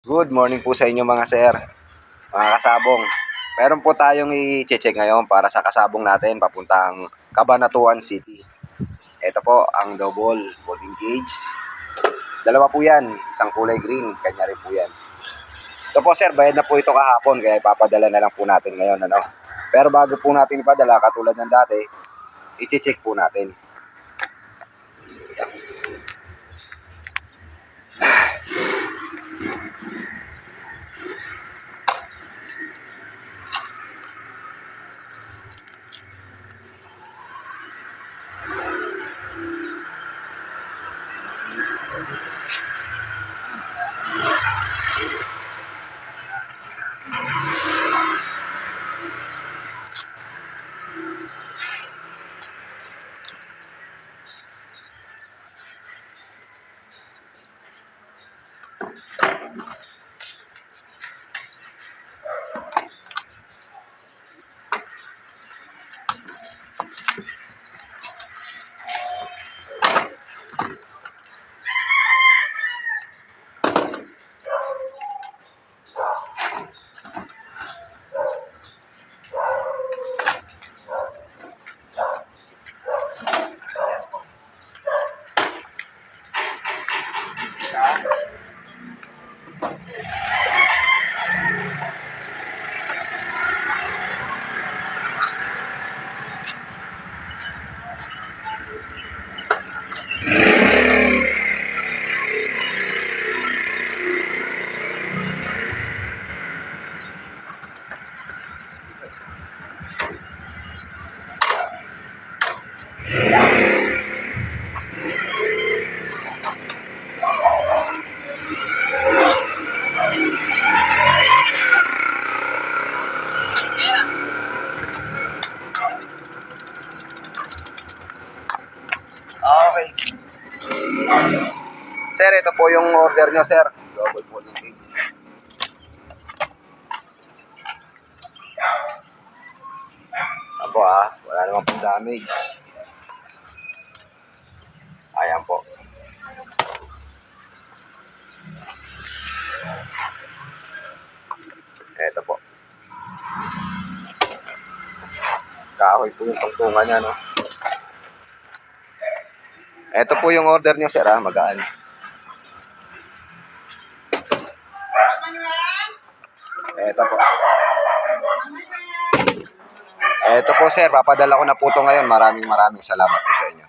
Good morning po sa inyo mga sir, mga kasabong. Meron po tayong i-check ngayon para sa kasabong natin papuntang Cabanatuan City. Ito po ang double folding cage. Dalawa po yan, isang kulay green, kanya rin po yan. Ito po sir, bayad na po ito kahapon kaya ipapadala na lang po natin ngayon. Pero bago po natin ipadala, katulad ng dati, i-check po natin. Okay. Sir, ito po yung order nyo, sir. Double folding cage. Apo wala naman pong damage. Ayan po. Ito po. Kahoy po yung pangtungan niya, no? Ito po yung order nyo, sir, magaan. Ito po. Ito po, sir. Papadala ko na po ito ngayon. Maraming salamat po sa inyo.